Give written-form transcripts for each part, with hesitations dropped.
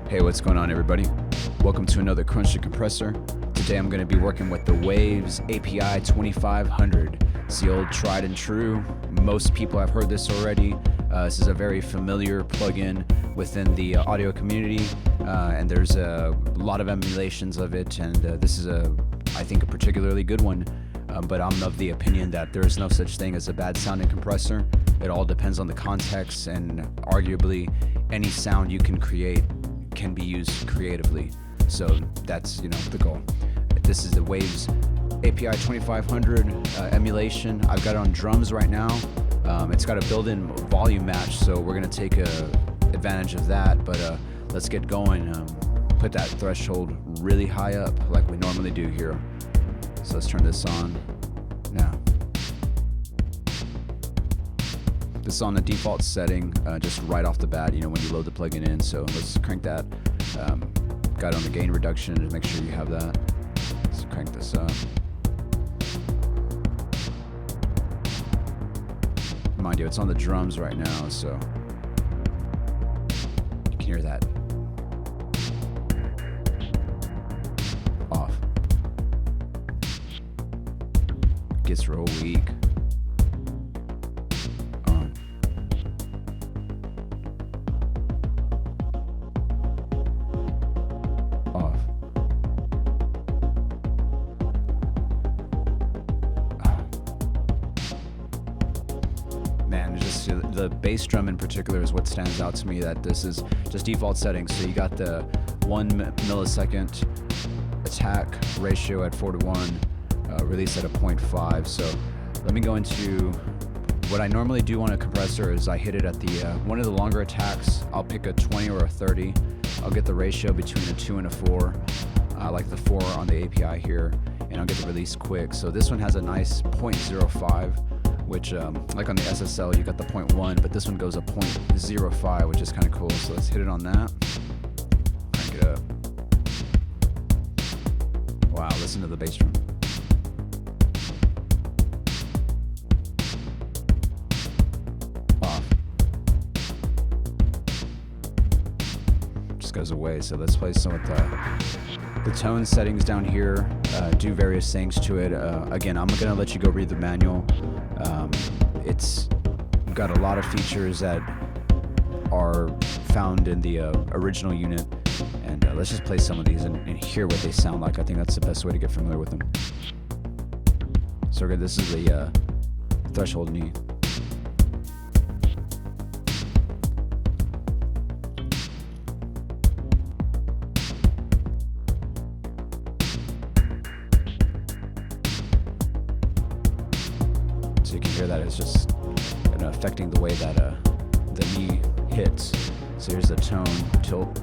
Hey, what's going on, everybody? Welcome to another Crunch The Compressor. Today I'm going to be working with the Waves API2500. It's the old tried and true. Most people have heard this already. This is a very familiar plugin within the audio community, and there's a lot of emulations of it, and this is, I think, a particularly good one. But I'm of the opinion that there is no such thing as a bad sounding compressor. It all depends on the context, and arguably any sound you can create can be used creatively. So that's, the goal. This is the Waves API2500 emulation. I've got it on drums right now. It's got a built-in volume match, so we're gonna take advantage of that, but let's get going. Put that threshold really high up like we normally do here. So let's turn this on now. This is on the default setting, just right off the bat, when you load the plugin in. So let's crank that. Got it on the gain reduction to make sure you have that. Let's crank this up. Mind you, it's on the drums right now, so you can hear that. Off. Gets real weak. On. Off. Man, just the bass drum in particular is what stands out to me, that this is just default settings. So you got the 1 millisecond attack ratio at 4:1, release at a 0.5. So let me go into what I normally do on a compressor is I hit it at the one of the longer attacks. I'll pick a 20 or a 30. I'll get the ratio between a 2 and a 4. I like the 4 on the API here, and I'll get the release quick. So this one has a nice 0.05, which like on the SSL you got the 0.1, but this one goes a 0.05, which is kind of cool. So let's hit it on that. Crank it up. Wow, listen to the bass drum. Off. Just goes away. So let's play some with the tone settings down here. Do various things to it. Again, I'm gonna let you go read the manual. It's got a lot of features that are found in the original unit, and let's just play some of these and hear what they sound like. I think that's the best way to get familiar with them. So this is the threshold knee. So you can hear that it's just affecting the way that the knee hits. So here's the tone tilt.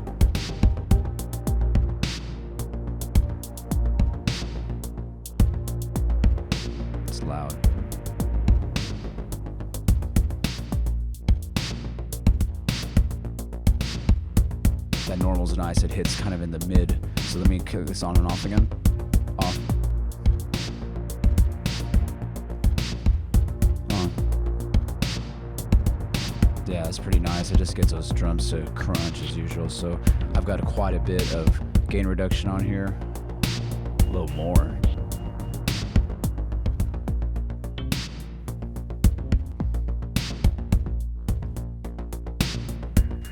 It's loud. That normal's nice. It hits kind of in the mid. So let me kick this on and off again. Off. Yeah, it's pretty nice. It just gets those drums to crunch as usual. So I've got quite a bit of gain reduction on here. A little more.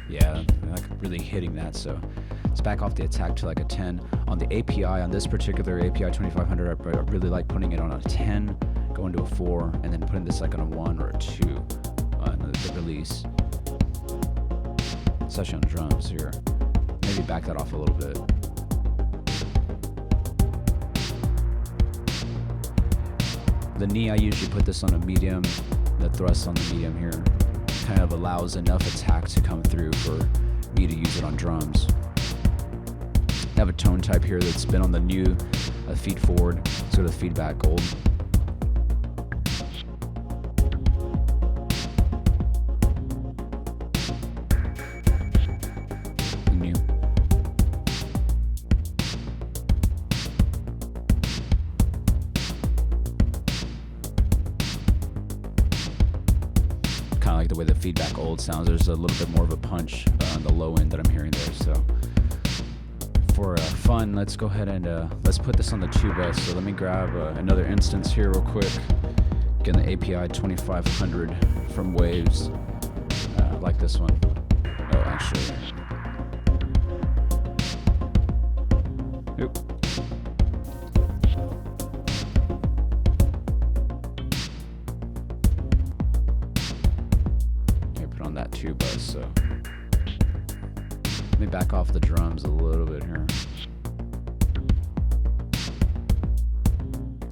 Yeah, like really hitting that. So let's back off the attack to like a 10. On the API, on this particular API 2500, I really like putting it on a 10, going to a 4, and then putting this like on a 1 or a 2. The release, especially on drums here. Maybe back that off a little bit. The knee, I usually put this on a medium. The thrust on the medium here kind of allows enough attack to come through for me to use it on drums. I have a tone type here that's been on the new feed forward, sort of feedback gold. Kind of like the way the feedback old sounds. There's a little bit more of a punch on the low end that I'm hearing there. So for fun, let's go ahead and let's put this on the 2 bus. So let me grab another instance here real quick. Again, the API2500 from Waves. Like this one. Oh, actually. Oop. Okay, put on that 2 bus. So let me back off the drums a little bit here.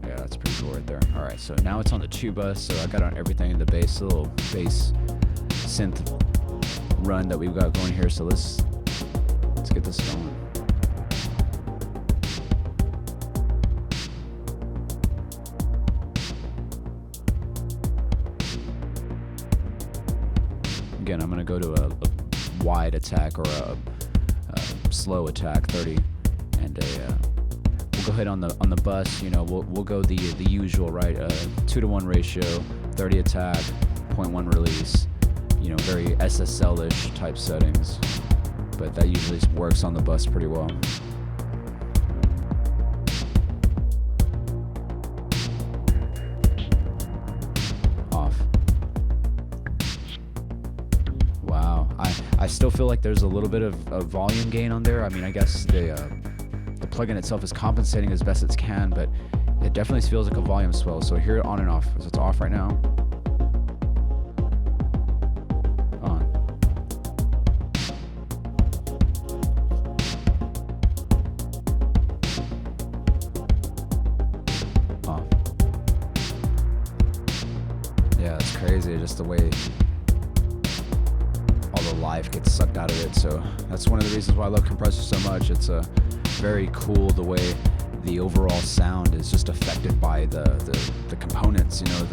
Yeah, that's pretty cool right there. All right, so now it's on the 2 bus. So I got on everything in the bass, little bass synth run that we've got going here. So let's get this going. Again, I'm gonna go to a wide attack or a slow attack, 30, and we'll go ahead on the bus. You know, we'll go the usual, right? 2-to-1 ratio, 30 attack, 0.1 release. You know, very SSL-ish type settings, but that usually works on the bus pretty well. Off. Wow, I still feel like there's a little bit of volume gain on there. I mean, I guess the plugin itself is compensating as best it can, but it definitely feels like a volume swell. So here, on and off. So it's off right now. Yeah, it's crazy, just the way all the life gets sucked out of it. So that's one of the reasons why I love compressors so much. It's very cool the way the overall sound is just affected by the components, you know,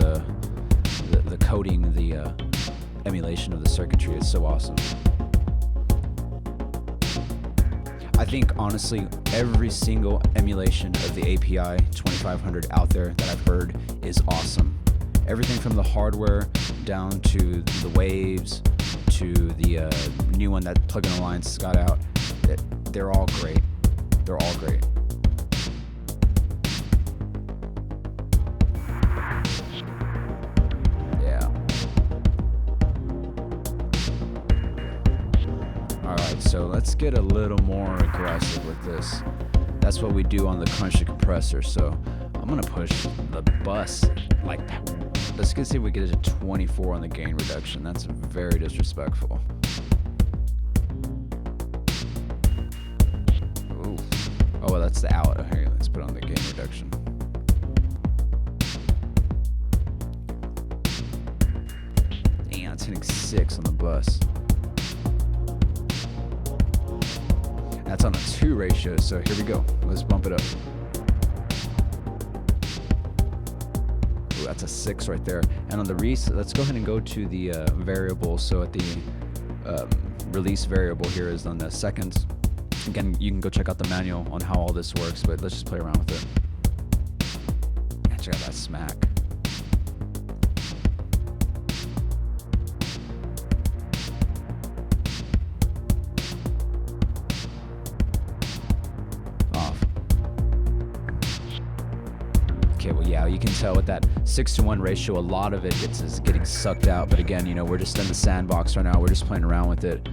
the coding, the emulation of the circuitry. It's so awesome. I think, honestly, every single emulation of the API2500 out there that I've heard is awesome. Everything from the hardware down to the Waves to the new one that Plugin Alliance got out, they're all great. They're all great. Yeah. Alright, so let's get a little more aggressive with this. That's what we do on the Crunch The Compressor. So I'm gonna push the bus like, let's see if we get it to 24 on the gain reduction. That's very disrespectful. Ooh. Oh, well, that's the out. Okay, let's put on the gain reduction. Damn, it's hitting 6 on the bus. That's on a 2 ratio, so here we go. Let's bump it up. Ooh, that's a 6 right there. And on the let's go ahead and go to the variable. So at the release variable here is on the seconds. Again, you can go check out the manual on how all this works, but let's just play around with it. Man, check out that smack. Well, yeah, you can tell with that 6-to-1 ratio, a lot of it is getting sucked out. But again, you know, we're just in the sandbox right now. We're just playing around with it.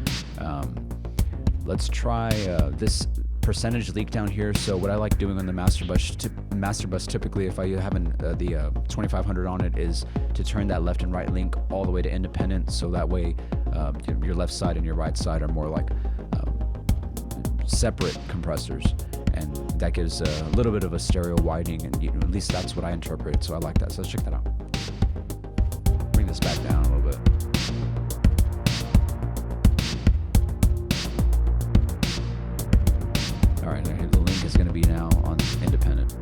Let's try this percentage leak down here. So what I like doing on the master bus typically, if I have the 2500 on it, is to turn that left and right link all the way to independent. So that way your left side and your right side are more like separate compressors. And that gives a little bit of a stereo widening, and you know, at least that's what I interpret. So I like that. So let's check that out. Bring this back down a little bit. All right, here the link is going to be now on independent.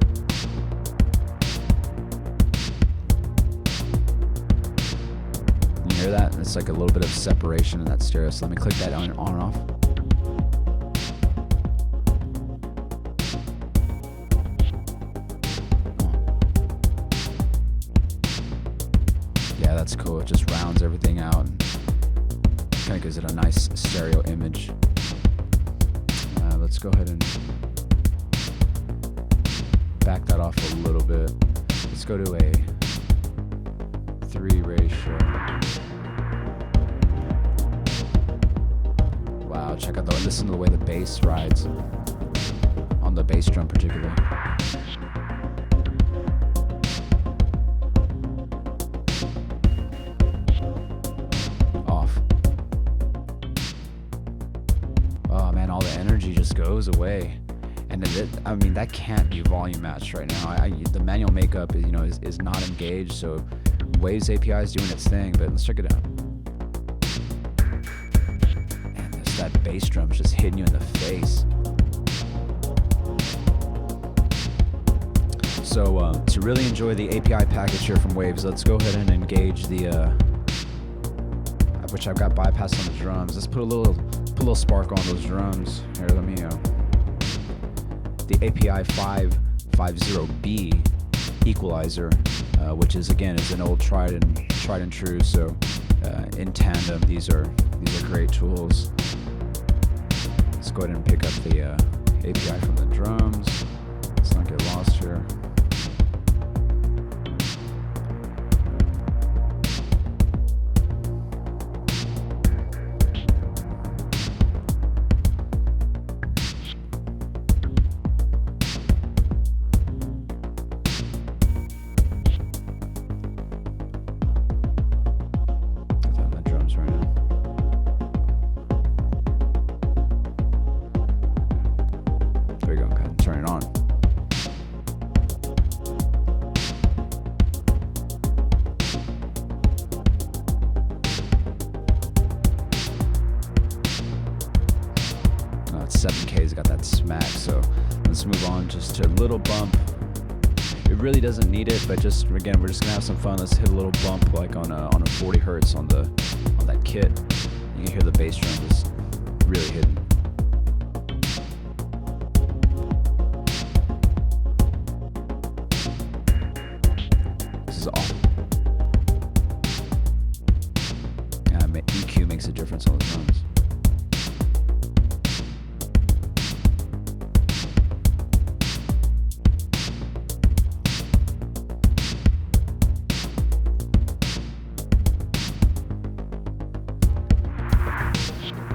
You hear that? It's like a little bit of separation in that stereo. So let me click that on and off. Yeah, that's cool. It just rounds everything out and kind of gives it a nice stereo image. let's go ahead and back that off a little bit. Let's go to a 3 ratio. Wow, check out listen to the way the bass rides on the bass drum particularly. Off. Oh man, all the energy just goes away. And I mean, that can't be volume matched right now. The manual makeup is not engaged, so Waves API is doing its thing, but let's check it out. And that bass drum is just hitting you in the face. So to really enjoy the API package here from Waves, let's go ahead and engage the, which I've got bypass on the drums. Let's put a little spark on those drums. Here, let me, the API550B equalizer, which is again is an old tried and true. So in tandem, these are great tools. Let's go ahead and pick up the API from the drums. Let's not get lost here. Turn it on. Oh, it's 7K's got that smack, so let's move on just to a little bump. It really doesn't need it, but just again, we're just gonna have some fun. Let's hit a little bump like on a 40 hertz on that kit. You can hear the bass drum just really hitting. Off. EQ makes a difference on the drums.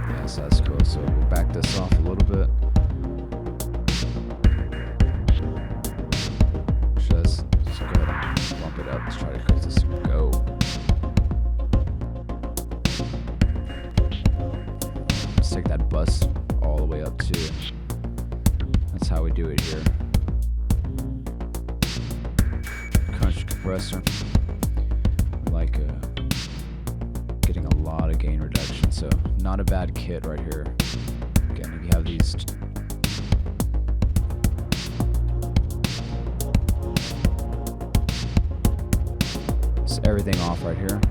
Yes, that's cool. So we'll back this off a little bit. Just go ahead and bump it up. Let's try to create this go. Let's take that bus all the way up too. That's how we do it here. Crunch compressor. We like getting a lot of gain reduction, so not a bad kit right here. Again, if you have these everything off right here.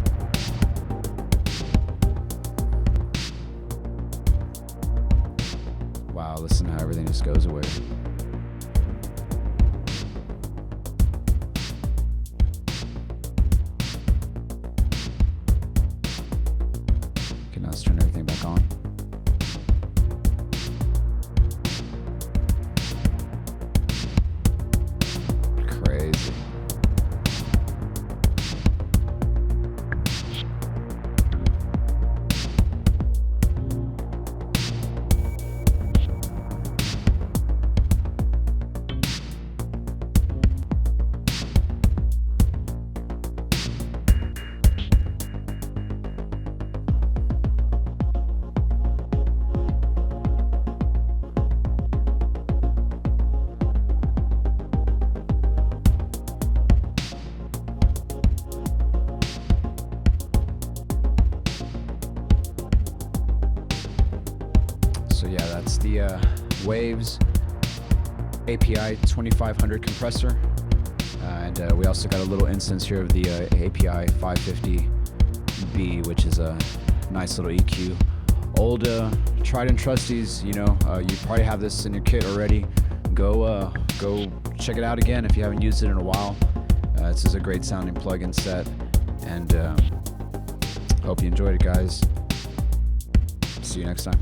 Wow, listen to how everything just goes away. Okay, now let's turn everything back on. Crazy. So yeah, that's the Waves API2500 compressor. And we also got a little instance here of the API550B, which is a nice little EQ. Old tried and trusties, you probably have this in your kit already. Go check it out again if you haven't used it in a while. This is a great sounding plugin set, and hope you enjoyed it, guys. See you next time.